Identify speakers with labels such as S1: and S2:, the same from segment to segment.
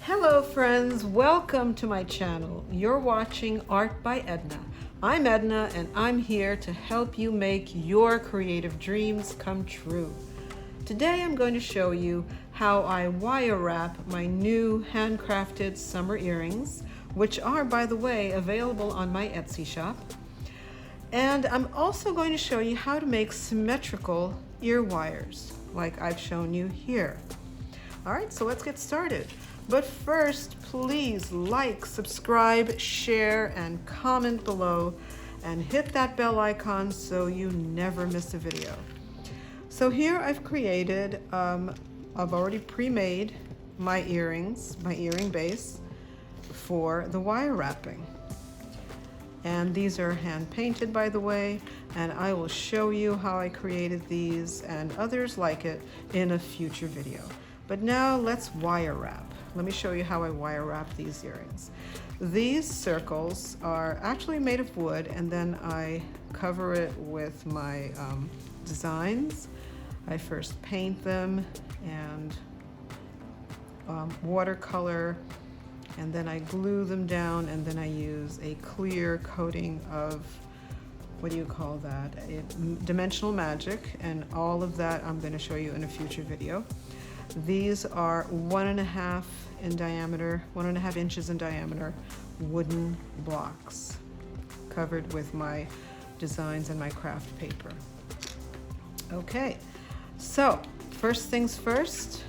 S1: Hello friends, welcome to my channel. You're watching Art by Edna. I'm Edna and I'm here to help you make your creative dreams come true. Today I'm going to show you how I wire wrap my new handcrafted summer earrings, which are, by the way, available on my Etsy shop. And I'm also going to show you how to make symmetrical ear wires, like I've shown you here. All right, so let's get started. But first, please like, subscribe, share, and comment below, and hit that bell icon so you never miss a video. So here I've created, I've already pre-made my earrings, my earring base for the wire wrapping. And these are hand painted, by the way, and I will show you how I created these and others like it in a future video. But now let's wire wrap. Let me show you how I wire wrap these earrings. These circles are actually made of wood, and then I cover it with my designs. I first paint them and watercolor, and then I glue them down, and then I use a clear coating of, what do you call that? Dimensional magic, and all of that I'm going to show you in a future video. These are 1.5 in diameter, 1.5 inches in diameter wooden blocks covered with my designs and my craft paper. Okay, so first things first,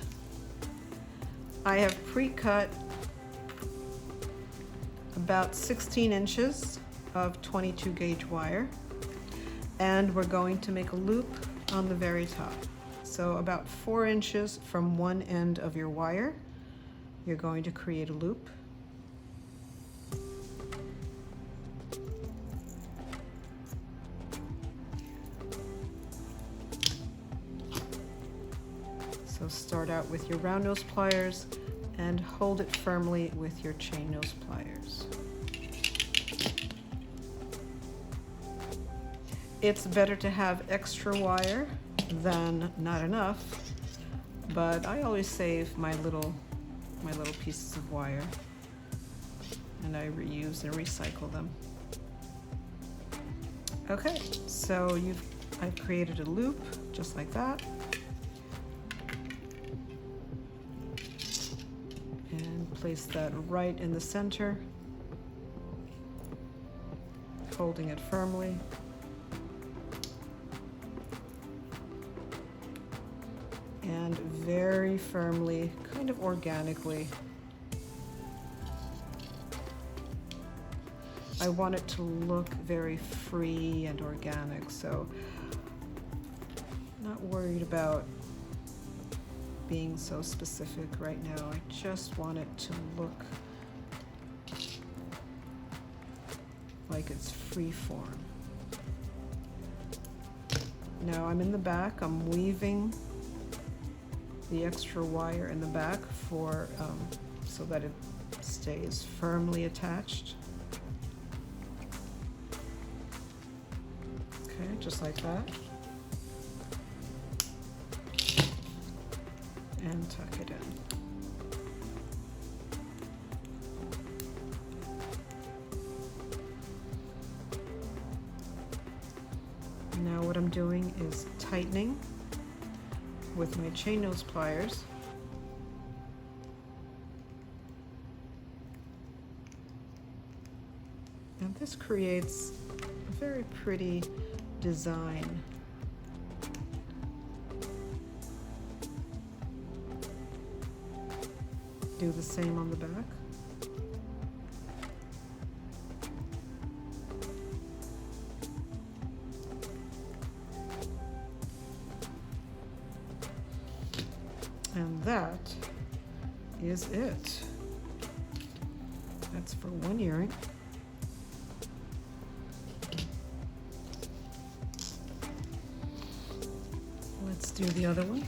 S1: I have pre-cut about 16 inches of 22 gauge wire, and we're going to make a loop on the very top. So about 4 inches from one end of your wire, you're going to create a loop. So start out with your round nose pliers and hold it firmly with your chain nose pliers. It's better to have extra wire than not enough, but I always save my little pieces of wire, and I reuse and recycle them. Okay, so I've created a loop just like that, and place that right in the center, holding it firmly. And very firmly, kind of organically, I want it to look very free and organic, so I'm not worried about being so specific right now. I just want it to look like it's free form. Now I'm in the back, I'm weaving the extra wire in the back for so that it stays firmly attached. Okay, just like that. And tuck it in. Now what I'm doing is tightening with my chain nose pliers. And this creates a very pretty design. Do the same on the back. And that is it. That's for one earring. Let's do the other one.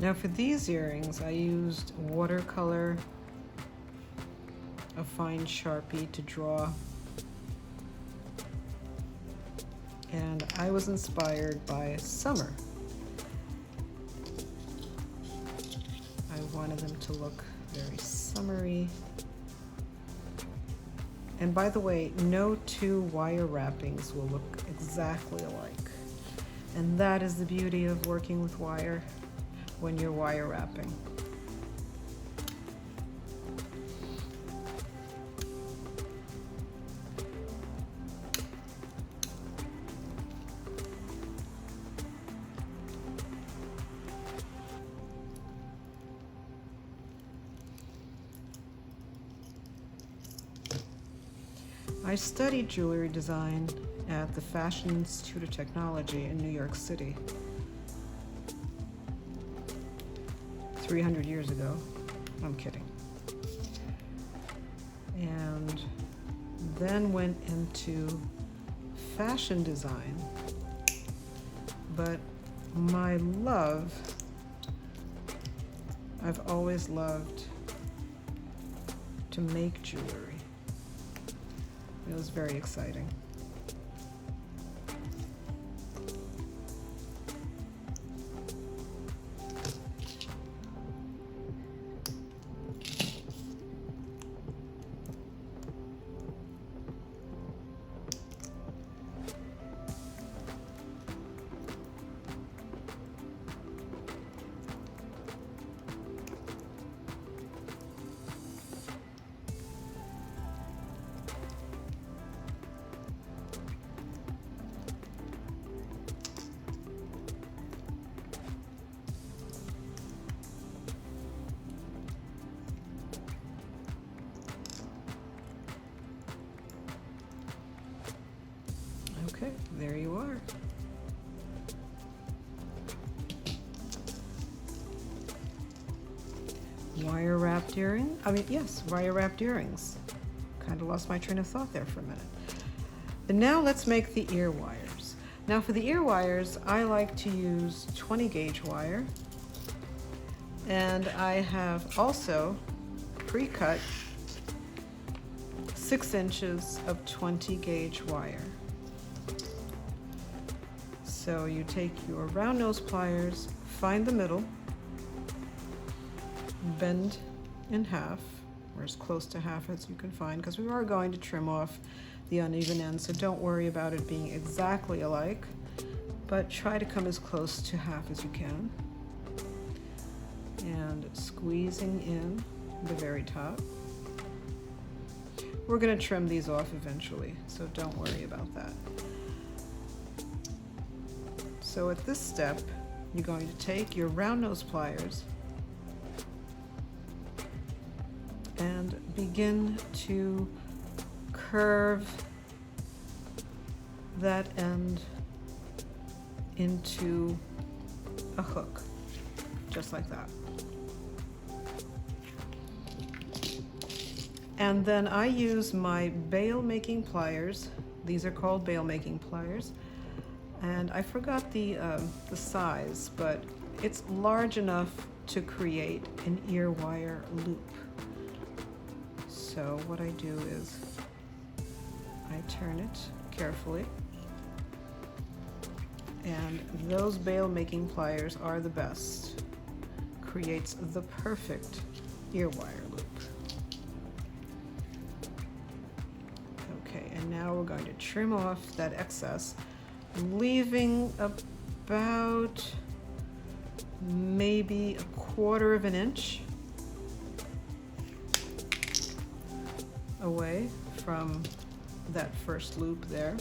S1: Now for these earrings, I used watercolor, a fine Sharpie to draw. And I was inspired by summer. I wanted them to look very summery. And by the way, no two wire wrappings will look exactly alike. And that is the beauty of working with wire when you're wire wrapping. I studied jewelry design at the Fashion Institute of Technology in New York City 300 years ago. I'm kidding. And then went into fashion design. But my love, I've always loved to make jewelry. It was very exciting. Okay, there you are. Wire wrapped earring. Wire wrapped earrings. Kind of lost my train of thought there for a minute. And now let's make the ear wires. Now for the ear wires, I like to use 20 gauge wire. And I have also pre-cut 6 inches of 20 gauge wire. So you take your round nose pliers, find the middle, bend in half, or as close to half as you can find, because we are going to trim off the uneven ends, so don't worry about it being exactly alike, but try to come as close to half as you can. And squeezing in the very top. We're going to trim these off eventually, so don't worry about that. So at this step, you're going to take your round nose pliers and begin to curve that end into a hook, just like that. And then I use my bail making pliers. These are called bail making pliers. And I forgot the size, but it's large enough to create an ear wire loop. So what I do is I turn it carefully, and those bail making pliers are the best. Creates the perfect ear wire loop. Okay, and now we're going to trim off that excess, leaving about maybe 1/4 of an inch away from that first loop there.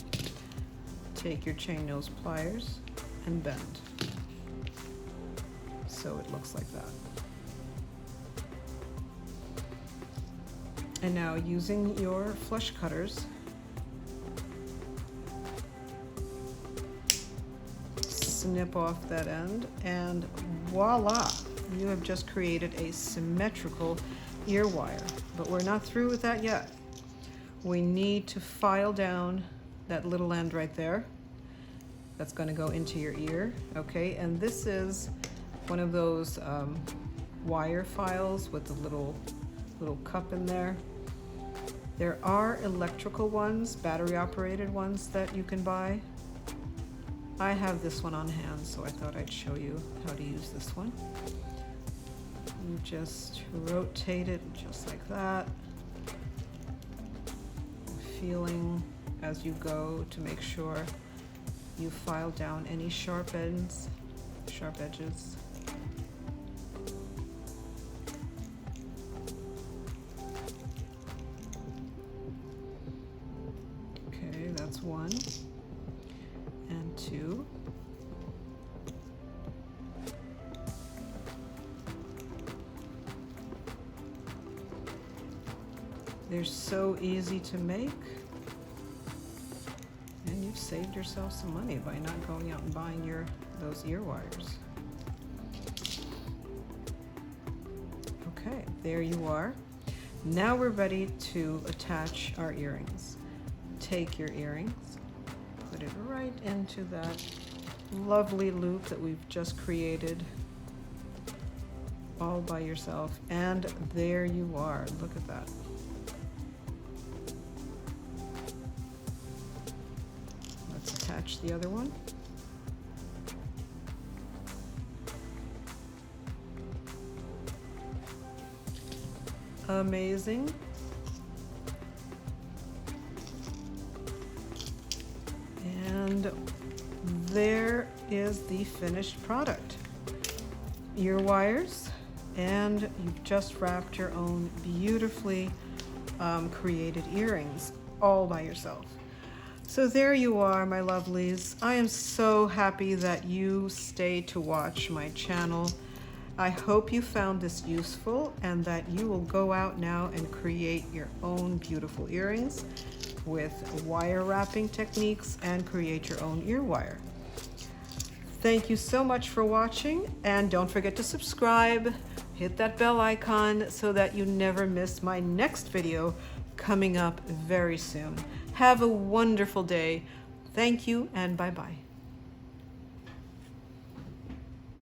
S1: Take your chain nose pliers and bend so it looks like that. And now using your flush cutters, snip off that end, and voila, you have just created a symmetrical ear wire. But we're not through with that yet. We need to file down that little end right there. That's going to go into your ear, okay? And this is one of those wire files with the little cup in there. There are electrical ones, battery operated ones that you can buy. I have this one on hand, so I thought I'd show you how to use this one. You just rotate it just like that, feeling as you go to make sure you file down any sharp edges. Okay, that's one and two. They're so easy to make, and you've saved yourself some money by not going out and buying those ear wires. Okay, there you are. Now we're ready to attach our earrings. Take your earrings, put it right into that lovely loop that we've just created all by yourself, and there you are. Look at that. Let's attach the other one. Amazing. And there is the finished product. Ear wires, and you've just wrapped your own beautifully created earrings all by yourself. So there you are, my lovelies. I am so happy that you stayed to watch my channel. I hope you found this useful and that you will go out now and create your own beautiful earrings with wire wrapping techniques and create your own ear wire. Thank you so much for watching, and don't forget to subscribe, hit that bell icon so that you never miss my next video coming up very soon. Have a wonderful day. Thank you, and bye-bye.